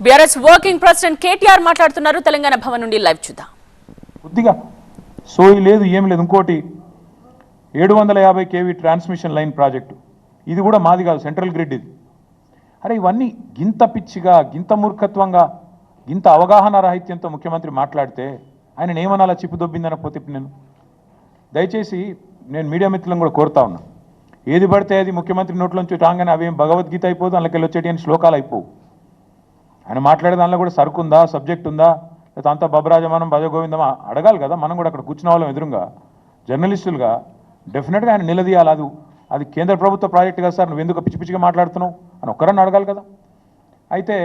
BRS working president KTR మాట్లాడుతున్నారు. తెలంగాణ భవన్ నుండి live చూద్దాం. కొద్దిగా సోయి లేదు, ఏం లేదు. ఇంకోటి 750 kV ట్రాన్స్మిషన్ లైన్ ప్రాజెక్టు, ఇది కూడా మాది కాదు, సెంట్రల్ గ్రిడ్ ఇది. అరే ఇవన్నీ గింత పిచ్చిగా, గింత మూర్ఖత్వంగా, గింత అవగాహన రాహిత్యంతో ముఖ్యమంత్రి మాట్లాడితే ఆయన ఏమనాలా? చిప్పు దొబ్బిందనకపోతే నేను దయచేసి నేను మీడియా మిత్రులను కూడా కోరుతా ఉన్నా, ఏది పడితే అది ముఖ్యమంత్రి నోట్లోంచి రాగానే అవేం భగవద్గీత అయిపోదు, అందులోకి వచ్చేటి అని శ్లోకాలు అయిపోవు. ఆయన మాట్లాడే దానిలో కూడా సరుకుందా, సబ్జెక్ట్ ఉందా, లేదా అంతా బబరాజమానం భజగోవిందమా అడగాలి కదా. మనం కూడా అక్కడ కూర్చున్న వాళ్ళం ఎదురుగా జర్నలిస్టులుగా డెఫినెట్గా ఆయన నిలదీయాలి. అది కేంద్ర ప్రభుత్వ ప్రాజెక్టు కదా సార్, నువ్వు ఎందుకు పిచ్చి పిచ్చిగా మాట్లాడుతున్నావు అని ఒక్కరన్నా అడగాలి కదా. అయితే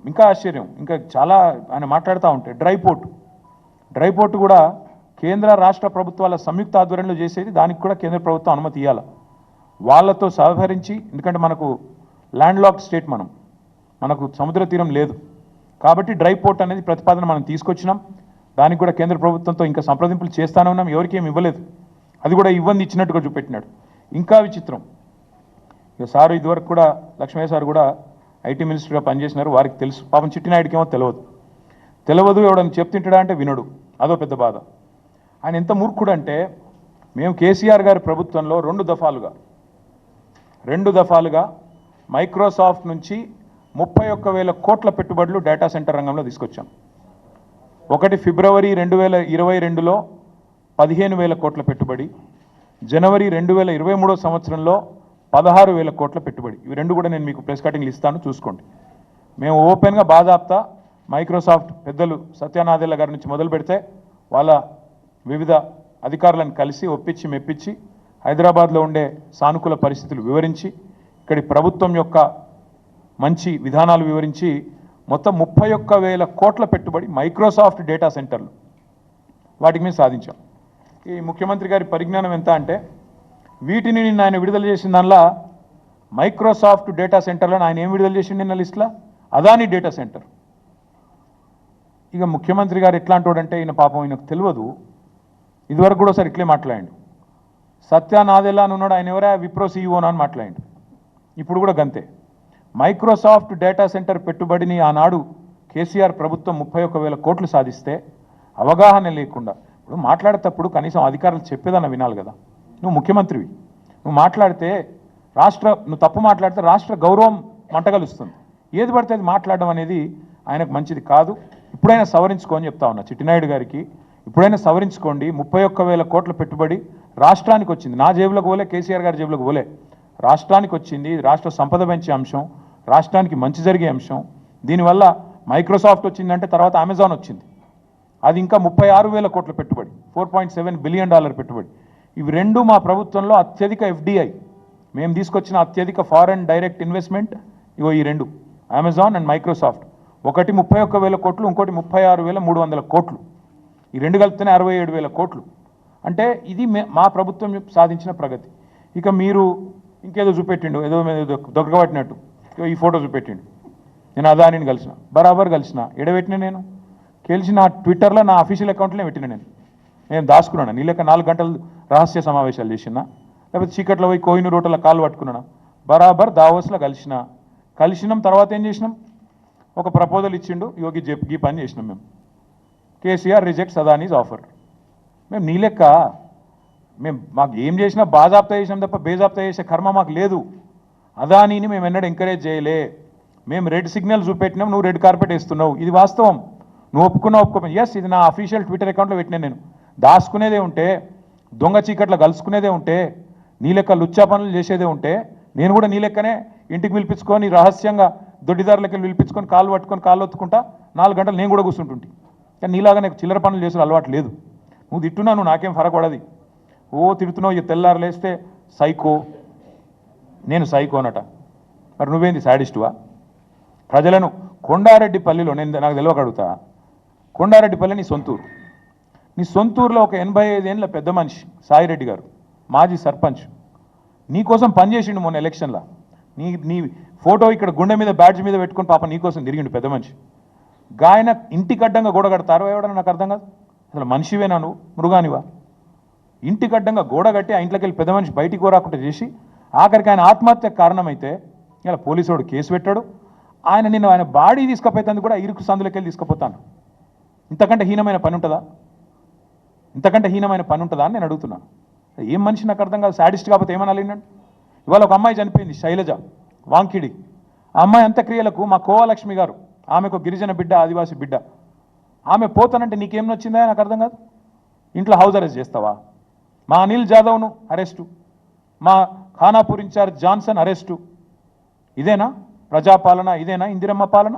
ఇంకా ఆశ్చర్యం, ఇంకా చాలా ఆయన మాట్లాడుతూ ఉంటే డ్రై పోర్టు కూడా కేంద్ర రాష్ట్ర ప్రభుత్వాల సంయుక్త ఆధ్వర్యంలో చేసేది, దానికి కూడా కేంద్ర ప్రభుత్వం అనుమతి ఇవ్వాలి. వాళ్ళతో సహకరించి, ఎందుకంటే మనకు ల్యాండ్ లాక్డ్ స్టేట్, మనకు సముద్ర తీరం లేదు కాబట్టి డ్రై పోర్ట్ అనేది ప్రతిపాదన మనం తీసుకొచ్చినాం. దానికి కూడా కేంద్ర ప్రభుత్వంతో ఇంకా సంప్రదింపులు చేస్తానే ఉన్నాం. ఎవరికి ఏమి ఇవ్వలేదు, అది కూడా ఇవ్వంది ఇచ్చినట్టుగా చూపెట్టినాడు. ఇంకా విచిత్రం, ఇక సారు ఇదివరకు కూడా లక్ష్మయ్య సార్ కూడా ఐటీ మినిస్టర్గా పనిచేసినారు, వారికి తెలుసు. పాపం చిట్టినాయుడికేమో తెలియదు, ఎవడని చెప్తుంటాడా అంటే వినడు, అదో పెద్ద బాధ. ఆయన ఎంత మూర్ఖుడు అంటే, మేము కేసీఆర్ గారి ప్రభుత్వంలో రెండు దఫాలుగా మైక్రోసాఫ్ట్ నుంచి 31,000 కోట్ల పెట్టుబడులు డేటా సెంటర్ రంగంలో తీసుకొచ్చాం. ఒకటి ఫిబ్రవరి 2022లో 15,000 కోట్ల పెట్టుబడి, జనవరి 2023 సంవత్సరంలో 16,000 కోట్ల పెట్టుబడి. ఇవి రెండు కూడా నేను మీకు ప్రెస్ కటింగ్లు ఇస్తాను, చూసుకోండి. మేము ఓపెన్గా బాధాప్తా మైక్రోసాఫ్ట్ పెద్దలు సత్యనాదెల్ల గారి నుంచి మొదలు పెడితే వాళ్ళ వివిధ అధికారులను కలిసి ఒప్పించి మెప్పించి హైదరాబాద్లో ఉండే సానుకూల పరిస్థితులు వివరించి, ఇక్కడి ప్రభుత్వం యొక్క మంచి విధానాలు వివరించి మొత్తం 31,000 కోట్ల పెట్టుబడి మైక్రోసాఫ్ట్ డేటా సెంటర్లు, వాటికి మేము సాధించాం. ఈ ముఖ్యమంత్రి గారి పరిజ్ఞానం ఎంత అంటే, వీటిని నిన్న ఆయన విడుదల చేసిన దానిలో మైక్రోసాఫ్ట్ డేటా సెంటర్లను ఆయన ఏం విడుదల చేసిండు నిన్న లిస్టులో? Adani data centre. ఇక ముఖ్యమంత్రి గారు ఎట్లాంటోడంటే, ఈయన పాపం ఈయనకు తెలియదు, ఇదివరకు కూడా ఒకసారి ఇట్లే మాట్లాడిండు. సత్యనాదెల్లా అని ఉన్నాడు, ఆయన ఎవరా? విప్రో సీఈఓనా అని మాట్లాడిండు. ఇప్పుడు కూడా గంతే. మైక్రోసాఫ్ట్ డేటా సెంటర్ పెట్టుబడిని ఆనాడు కేసీఆర్ ప్రభుత్వం 31,000 కోట్లు సాధిస్తే అవగాహన లేకుండా, ఇప్పుడు మాట్లాడేటప్పుడు కనీసం అధికారులు చెప్పేదన్న వినాలి కదా. నువ్వు ముఖ్యమంత్రివి, నువ్వు తప్పు మాట్లాడితే రాష్ట్ర గౌరవం మంటగలుస్తుంది. ఏది పడితే అది మాట్లాడడం అనేది ఆయనకు మంచిది కాదు. ఇప్పుడైనా సవరించుకోని చెప్తా ఉన్నా చిట్టినాయుడు గారికి, ఇప్పుడైనా సవరించుకోండి. 31,000 కోట్ల పెట్టుబడి రాష్ట్రానికి వచ్చింది, నా జేబులోకి పోలే, కేసీఆర్ గారి జేబులోకి పోలే, రాష్ట్రానికి వచ్చింది. రాష్ట్ర సంపద పెంచే అంశం, రాష్ట్రానికి మంచి జరిగే అంశం. దీనివల్ల మైక్రోసాఫ్ట్ వచ్చిందంటే తర్వాత అమెజాన్ వచ్చింది, అది ఇంకా 36,000 కోట్ల పెట్టుబడి, $4.7 బిలియన్ పెట్టుబడి. ఇవి రెండు మా ప్రభుత్వంలో అత్యధిక FDI, మేము తీసుకొచ్చిన అత్యధిక ఫారెన్ డైరెక్ట్ ఇన్వెస్ట్మెంట్. ఇగో ఈ రెండు, అమెజాన్ అండ్ మైక్రోసాఫ్ట్. ఒకటి 31,000 కోట్లు, ఇంకోటి 36,300 కోట్లు. ఈ రెండు కలిపితేనే 67,000 కోట్లు. అంటే ఇది మా ప్రభుత్వం సాధించిన ప్రగతి. ఇక మీరు ఇంకేదో చూపెట్టిండు, ఏదో దొరకబట్టినట్టు ఈ ఫోటో చూపెట్టిండు. నేను అదానిని కలిసిన, బరాబర్ కలిసిన. ఎడబెట్టిన నేను కలిసి నా ట్విట్టర్లో నా అఫీషియల్ అకౌంట్లోనే పెట్టిన. నేను దాచుకున్నాను. నీ లెక్క 4 గంటలు రహస్య సమావేశాలు చేసినా, లేకపోతే చీకట్లో పోయి కోహినూరు రోడ్ల కాలు పట్టుకున్నాను. బరాబర్ దావోస్లో కలిసినాం. తర్వాత ఏం చేసినాం? ఒక ప్రపోజల్ ఇచ్చిండు, యోగి ఈ పని చేసినాం మేము. KCR rejects Adanis offer. మేము నీ లెక్క మాకు ఏం చేసినా బాజాప్తా చేసినాం తప్ప బేజాప్తా చేసే కర్మ మాకు లేదు. అదానీని మేము ఎన్నడూ ఎంకరేజ్ చేయలే. మేము రెడ్ సిగ్నల్ చూపెట్టినాం, నువ్వు రెడ్ కార్పెట్ వేస్తున్నావు. ఇది వాస్తవం, నువ్వు ఒప్పుకోకపోయినా. ఎస్, ఇది నా అఫీషియల్ ట్విట్టర్ అకౌంట్లో పెట్టినా. నేను దాచుకునేదే ఉంటే, దొంగ చీకట్లో కలుసుకునేదే ఉంటే, నీ లెక్క లుచ్చా పనులు చేసేదే ఉంటే, నేను కూడా నీ లెక్కనే ఇంటికి పిలిపించుకొని రహస్యంగా దొడ్డిదారులకి పిలిపించుకొని కాళ్ళు పట్టుకొని కాళ్ళు ఒత్తుకుంటా 4 గంటలు నేను కూడా కూర్చుంటుంటే. కానీ నీలాగా నాకు చిల్లర పనులు చేసే అలవాటు లేదు. నువ్వు తిట్టున్నా, నువ్వు నాకేం ఫరకపడది. తిడుతున్నావు, ఇక తెల్లారు లేస్తే సైకో, నేను సైకోనట. మరి నువ్వేంది సాడిస్టువా? ప్రజలను కొండారెడ్డిపల్లిలో, నాకు తెలియక అడుగుతా, కొండారెడ్డిపల్లి నీ సొంతూరులో ఒక 85 ఏళ్ళ పెద్ద మనిషి సాయిరెడ్డి గారు, మాజీ సర్పంచ్, నీకోసం పనిచేసిండు మొన్న ఎలక్షన్లో. నీ ఫోటో ఇక్కడ గుండె మీద బ్యాడ్జ్ మీద పెట్టుకొని పాప నీకోసం తిరిగిండు పెద్ద మనిషి. గాయన ఇంటికి అడ్డంగా గోడ కడతారో ఎవడన్నా నాకు అర్థం కాదు. అసలు మనిషివేనా నువ్వు, మృగానివా? ఇంటికి అడ్డంగా గోడ కట్టి ఆ ఇంట్లోకి వెళ్ళి పెద్ద మనిషి బయటికి కోరాకుండా చేసి ఆఖరికి ఆయన ఆత్మహత్యకు కారణమైతే ఇలా పోలీసు వాడు కేసు పెట్టాడు. ఆయన బాడీ తీసుకుపోతుంది కూడా ఇరుకు సందులోకి వెళ్ళి తీసుకుపోతాను. ఇంతకంటే హీనమైన పని ఉంటుందా? ఇంతకంటే హీనమైన పని ఉంటుందా అని నేను అడుగుతున్నా. ఏం మనిషి నాకు అర్థం కాదు. శాడిస్ట్ కాకపోతే ఏమనాలి నన్ను? ఇవాళ ఒక అమ్మాయి చనిపోయింది, శైలజ వాంకిడి. ఆ అమ్మాయి అంత్యక్రియలకు మా కోవాలక్ష్మి గారు, ఆమెకు గిరిజన బిడ్డ, ఆదివాసి బిడ్డ, ఆమె పోతానంటే నీకేం నచ్చిందా నాకు అర్థం కాదు. ఇంట్లో హౌస్ అరెస్ట్ చేస్తావా? మా అనిల్ జాదవ్ను అరెస్టు, మా ఖానాపూర్ ఇన్ఛార్జ్ జాన్సన్ అరెస్టు. ఇదేనా ప్రజాపాలన? ఇదేనా ఇందిరమ్మ పాలన?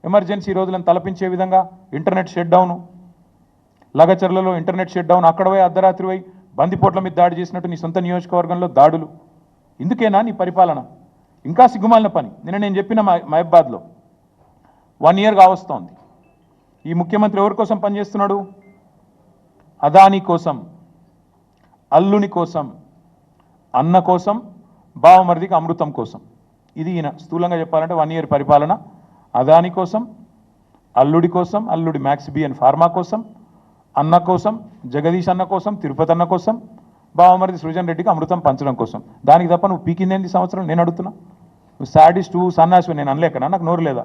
ఎమర్జెన్సీ రోజులను తలపించే విధంగా ఇంటర్నెట్ షట్ డౌను, లగచర్లలో ఇంటర్నెట్ షట్ డౌన్, అక్కడ పోయి అర్ధరాత్రి పోయి బందిపోట్ల మీద దాడి చేసినట్టు నీ సొంత నియోజకవర్గంలో దాడులు. ఇందుకేనా నీ పరిపాలన? ఇంకా సిగ్గుమాలిన పని. నేను చెప్పిన మహబాద్లో 1 year కావస్తోంది. ఈ ముఖ్యమంత్రి ఎవరి కోసం పనిచేస్తున్నాడు? అదానీ కోసం, అల్లుని కోసం, అన్న కోసం, బావమరిదికి అమృతం కోసం. ఇది ఈయన స్థూలంగా చెప్పాలంటే 1 year పరిపాలన. అదాని కోసం, అల్లుడి కోసం, అల్లుడి మ్యాక్స్ బి అండ్ ఫార్మా కోసం, అన్న కోసం, జగదీష్ అన్న కోసం, తిరుపతి అన్న కోసం, బావమరిది సృజన్ రెడ్డికి అమృతం పంచడం కోసం. దానికి తప్ప నువ్వు పీకిందేంది సంవత్సరం నేను అడుగుతున్నా? నువ్వు శాడిస్టు, సన్నాసి నేను అనలేకనా? నాకు నోరు లేదా?